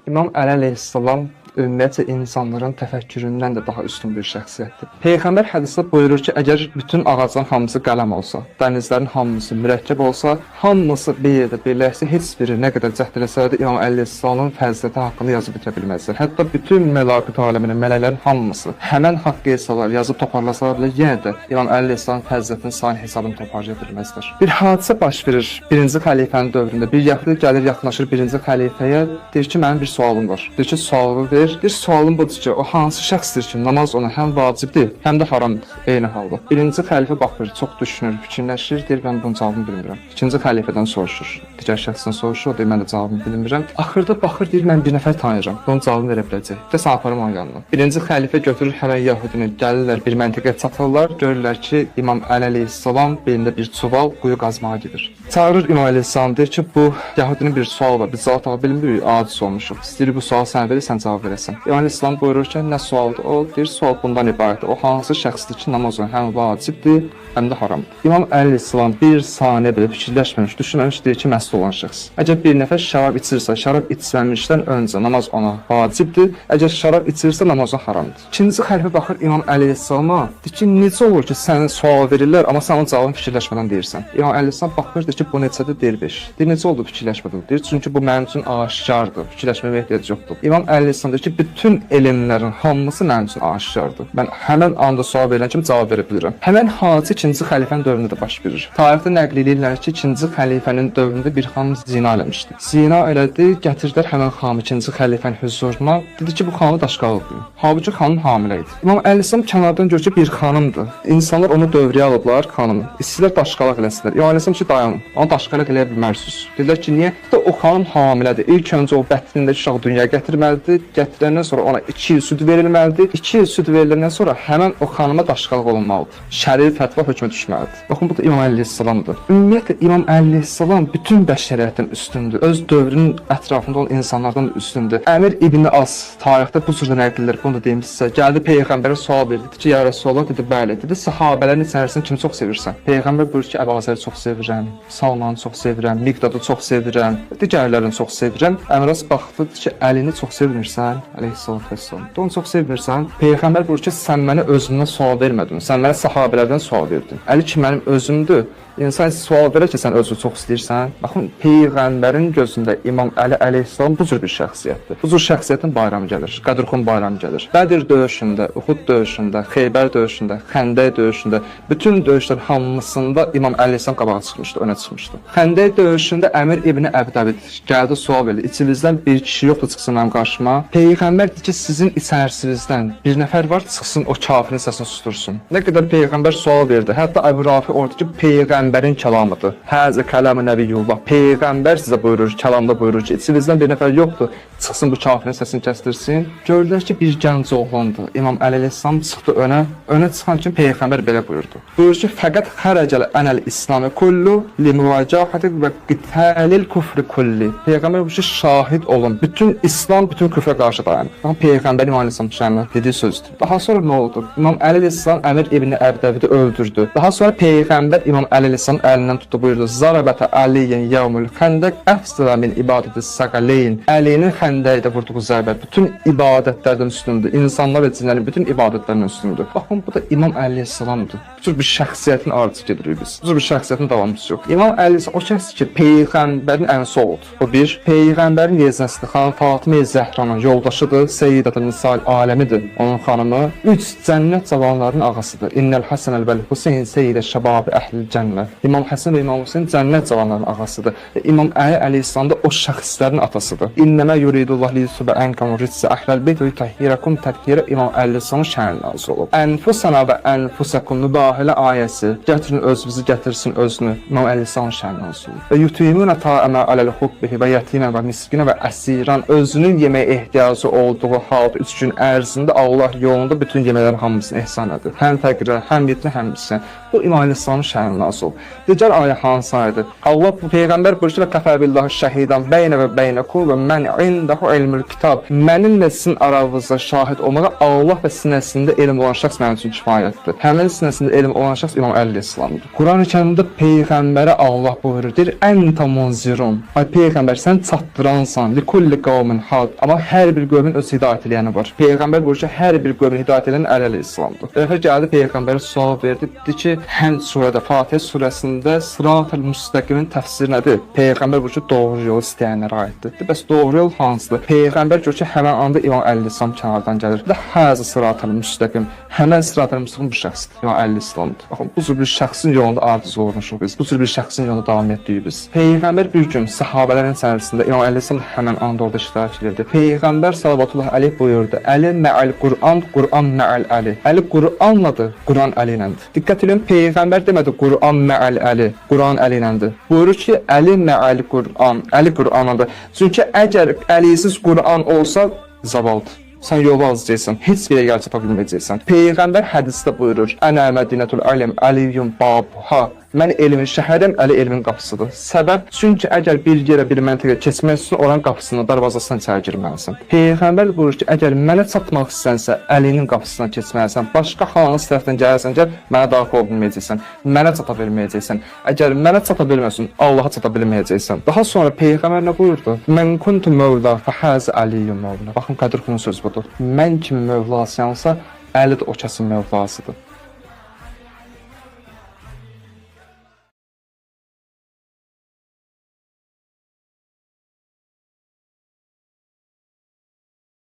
İmam Əli əleyhissalam ümumiyyətlə insanların təfəkküründən də daha üstün bir şəxsiyyətdir. Peyğəmbər hədisdə buyurur ki, əgər bütün ağacların hamısı qələm olsa, dənizlərin hamısı mürəkkəb olsa, hamısı bir yerdə birləşsə, heç biri nə qədər cəhd eləsə də İmam Əli əleyhissalamın fəziləti haqqında yazıb bitirə bilməzlər. Hətta bütün məlakət aləminin, mələklərin hamısı həmən haqq etsalar, yazıb toparlasalar belə yenə də İmam Əli əleyhissalamın fəzilətinin sayın hesabını toparlaya bilməzlər. Bir hadisə baş verir birinci xəlifənin dövründə. Bir yəhudi gəlir, yaxınlaşır birinci xəlifəyə, deyir ki, mənim bir sualım var. Deyir ki, sualını ver. Bir sualım budur ki, o hansı şəxsdir ki, namaz ona həm vacibdir, həm də haramdır. Eyni halda. Birinci xəlifə baxır, çox düşünür, fikirləşir, deyir mən bunun cavabını bilmirəm. İkinci xəlifədən soruşur. Digər şəxsdən soruşur, o deyir mən də cavabını bilmirəm. Axırda baxır, deyir mən bir nəfər tanıyıram. Bunun cavabını verə biləcək. Desə aparım onun yanına. Birinci xəlifə götürür həmin yəhudini, gəlirlər bir məntəqəyə çatırlar, görürlər ki, İmam Əli əleyhissalam belində bir çuval quyu qazmağa gedir. Çağırır İmam əleyhissalam, deyir ki, bu yəhudinin bir sualı var, biz cavab tapa bilmirik, aciz olmuşuq. İstəyir bu sualı sən verir, sən cavab verəsən. İmam əleyhissalam buyurur ki, nə sualdır? O deyir, sual bundan ibarətdir. O hansı şəxsdir ki, namaz ona həm vacibdir, həm də haramdır. İmam əleyhissalam bir saniyə belə fikirləşməmiş, düşünməmiş deyir ki, məst olan şəxs. Əgər bir nəfər şərab içirsə, şərab içməmişdən öncə namaz ona vacibdir. Əgər şərab içirsə, namaz ona haramdır. İkinci xəlifə baxır İmam əleyhissalama, deyir ki, necə olur ki, sənə sual verirlər, amma sən onun cavabını fikirləşmədən deyirsən. İmam əleyhissalam baxır, deyir ki, bu neçədir? Deyir 5. Deyir, necə oldu fikirləşmədən? Deyir, çünki bu mənim üçün aşikardır. Fikirləşməyə ehtiyac yoxdur. İmam əleyhissalam deyir ki, bütün elmlərin hamısı mənim üçün aşikardır. Mən həmin anda sual verilən kimi cavab verə bilirəm. Həmin hadisə ikinci xəlifənin dövründə də baş verir. Tarixdə nəql edirlər ki, ikinci xəlifənin dövründə bir xanım zina eləmişdi. Zina elədi, gətirdilər həmin xanımı ikinci xəlifənin hüzuruna. Dedi ki, bu xanım daşqalıqdır. Halbuki xanım hamilə idi. İmam əleyhissalam kənardan görür ki, bir xanımdır. İnsanlar onu dövrəyə alıblar xanımı. İstəyirlər daşqalaq eləsinlər. İmam əleyhissalam ki, dayanın. Onu daşqalaq eləyə bilmərsiniz. Dedilər ki, niyə? O xanım hamilədir. İlk öncə o bətnindəki uşağı dünyaya gətirməlidir. Gətirəndən sonra ona 2 il süd verilməlidir. 2 il süd veriləndən sonra həmin o xanıma daşqalıq olunmalıdır. Şəri fətva hökmü düşməlidir. Baxın, bu da İmam əleyhissalamdır. Ümumiyyətlə İmam əleyhissalam bütün bəşəriyyətin üstündür. Öz dövrünün ətrafında olan insanlardan da üstündür. Əmir İbn As tarixdə bu cür nəqllər, bunu da deyim sizə. Gəldi peyğəmbərə sual verdi. Dedi ki, ya Rasulullah, dedi, bəli. Dedi, sahabələrin içərisində kimi çox sevirsən? Peyğəmbər buyurur ki, Əbu Azəri çox sevirəm, Salmanı çox sevirəm, Miqdadı çox sevirəm, digərlərini çox sevirəm. Əmir As baxdı, dedi ki, Əlini çox sevirmirsən? Əleyhissalatu vesselam. Onu çox sevirmirsən? Peyğəmbər buyurur ki, sən mənə özündən sual vermədin. Sən mənə sahabələrdən sual verdin. Əli ki, mənim özümdür. İnsan sual verir ki, sən özünü çox istəyirsən. Baxın, Peyğəmbərin gözündə İmam Əli əleyhissalam bu cür bir şəxsiyyətdir. Bu cür şəxsiyyətin bayramı gəlir, Qədirxan bayramı gəlir. Bədir döyüşündə, Uhud döyüşündə, Xeybər döyüşündə, Xəndək döyüşündə, bütün döyüşlər hamısında İmam əleyhissalam qabağa çıxmışdı, önə çıxmışdı. Xəndək döyüşündə Əmir İbn Əbdəbid gəldi, sual verdi. İçinizdən bir kişi yoxdur, çıxsın mənim qarşıma. Peyğəmbər dedi ki, sizin içərisinizdən bir nəfər var, çıxsın o kafirin səsini sustursun. Nə qədər Peyğəmbər sual verdi. Hətta Əbu Rafi orada ki, Peyğəmbərin kəlamıdır. Həzə kəlamı nəbiyyullah. Peyğəmbər sizə buyurur, kəlamda buyurur ki, içinizdən bir nəfər yoxdur, çıxsın bu kafirin səsini kəsdirsin. Gördülər ki, bir gənc oğlandır. İmam Əli əleyhissalam çıxdı önə. Önə çıxan kimi Peyğəmbər belə buyurdu. Buyurur ki, fəqət xərəcəl ənəl İslamı kullu limuvacahati və qitalil kufri kulli. Peyğəmbər bu ki, şahid olun. Bütün İslam bütün küfrə qarşı dayanır. Baxın, Peyğəmbər İmam əleyhissalam şəhərinə dediyi sözdür. Daha sonra nə oldu? İmam Əli əleyhissalam Əmir İbn Əbdəbidi öldürdü. Daha sonra Peyğəmbər İmam Əli əleyhissalam əlindən tutdu, buyurdu. Zarabətə Əliyin yevmül xəndək əfsələ min ibadəti səqələyin. Əlinin xəndəkdə vurduğu zərbə bütün ibadətlərdən üstündür. İnsanlar və cinlərin bütün ibadətlərdən üstündür. Baxın, bu da İmam Əli əleyhissalamdır. Bu cür bir şəxsiyyətin ardıcı gedirik biz. Bu cür bir şəxsiyyətin davamçısı yox. İmam Əli əleyhissalam o şəxs ki, Peyğəmbərin əmsi oldu. O bir, Peyğəmbərin yeznəsidir. Xanım Fatimə Zəhranın yoldaşıdır. Seyyidatül Nisal aləmidir. Onun xanımı. 3 cənnət cavanlarının ağasıdır. İnnəl Həsənəl vəl Hüseyn seyyidə şəbabi əhlil cənnə. İmam Həsən və İmam Hüseyn cənnət cavanlarının ağasıdır. İmam Əli əleyhissalam da o şəxslərin atasıdır. İnnəmə yuridullah liyusubə ənkəm rizsə əhləl beyt və yutəhhirəkum tədhirə İmam əleyhissalamın şəhərinə nazil olub. Ənfusana və ənfusəkum mübahilə ayəsi. Gətirin özünüzü, gətirsin özünü. İmam əleyhissalamın şəhərinə nazil olub. Və yutimuna ta'amə aləl hubbihi və yetimən və miskinə vəəsiran. Özünün yeməyə ehtiyacı olduğu halda 3 gün ərzində Allah yolunda bütün yeməklərin hamısını ehsan edir. Həm fəqirə, həm yetimə, həm miskinə. Bu İmam əleyhissalamın şəhərinə nazil olub. Digər ayə hansı ayədir? Allah bu peyğəmbər buyurur ki, "Kəfə billahi şəhidən beynə və beynəkum və mən indehu ilmul kitab." Məninlə sizin aranızda şahid olmağa Allah və sinəsində elm olan şəxs mənim üçün kifayətdir. Həmin sinəsində elm olan şəxs İmam Əli İslamdır. Qurani-Kərimdə peyğəmbərə Allah buyurur, deyir: "Ente munzirun." Ay peyğəmbər sən çatdıransan, likulli qavmin had. Amma hər bir qövmin öz hidayət edəni var. Peyğəmbər buyurur ki, hər bir qövmin hidayət edən Əli İslamdır. Dəfə gəldi peyğəmbərə sual verdi, dedi ki, Həmd surədə, Fatihə surəsində sırat-ül müstəqimin təfsiri nədir? Peyğəmbər buyurur ki, doğru yol istəyənlərə aiddir. Bəs doğru yol hansıdır? Peyğəmbər görür ki, həmin anda İmam Əli İslam kənardan gəlir. Və həzə sırat-ül müstəqim. Həmin sırat-ül müstəqim bu şəxsdir. İmam Əli İslamdır. Baxın, bu cür bir şəxsin yolunda ardıcıl olmuşuq biz. Bu cür bir şəxsin yolunda davam etdik biz. Peyğəmbər bir gün səhabələrin içərisində İmam Əli İslam həmin anda orada iştirak edirdi. Peyğəmbər sallallahu əleyhi buyurdu: "Əli mə'al Qur'an, Qur'an mə'al Əli." Əli Qur'anladır, Qur'an Əli iləndir. Diqqət edin, peyğəmbər demədi Qur'an mə'al Əli, Qur'an Əli iləndir. Buyurur ki, Əli mə'al Qur'an, Əli Qur'anladır. Çünki əgər Əlisiz Qur'an olsa zavaldır. Sən yolu azcaysan, heç bir yer çapa bilməyəcəksən. Peyğəmbər hədisdə buyurur: "Ənə Mədinətul Alim, Əliyyun babuha." Mən elmin şəhərəm, Əli elmin qapısıdır. Səbəb, çünki əgər bir yerə, bir məntəqə keçmək üçün oranın qapısını, darvazasından içəri girməlisən. Peyğəmbər buyurur ki, əgər mənə çatmaq istəsən, Əlinin qapısından keçməlisən. Başqa hansı tərəfdən gələrsən, gəl, mənə daxil ola bilməyəcəksən. Mənə çata bilməyəcəksən. Əgər mənə çata bilməsən, Allaha çata bilməyəcəksən. Daha sonra Peyğəmbər nə buyurdu? Mən kuntu mövla fəhəz Əliyyun mövla. Baxın, Qədir Xunun sözü budur. Mən kim mövlasıyansa, Əli də o kəsin mövlasıdır.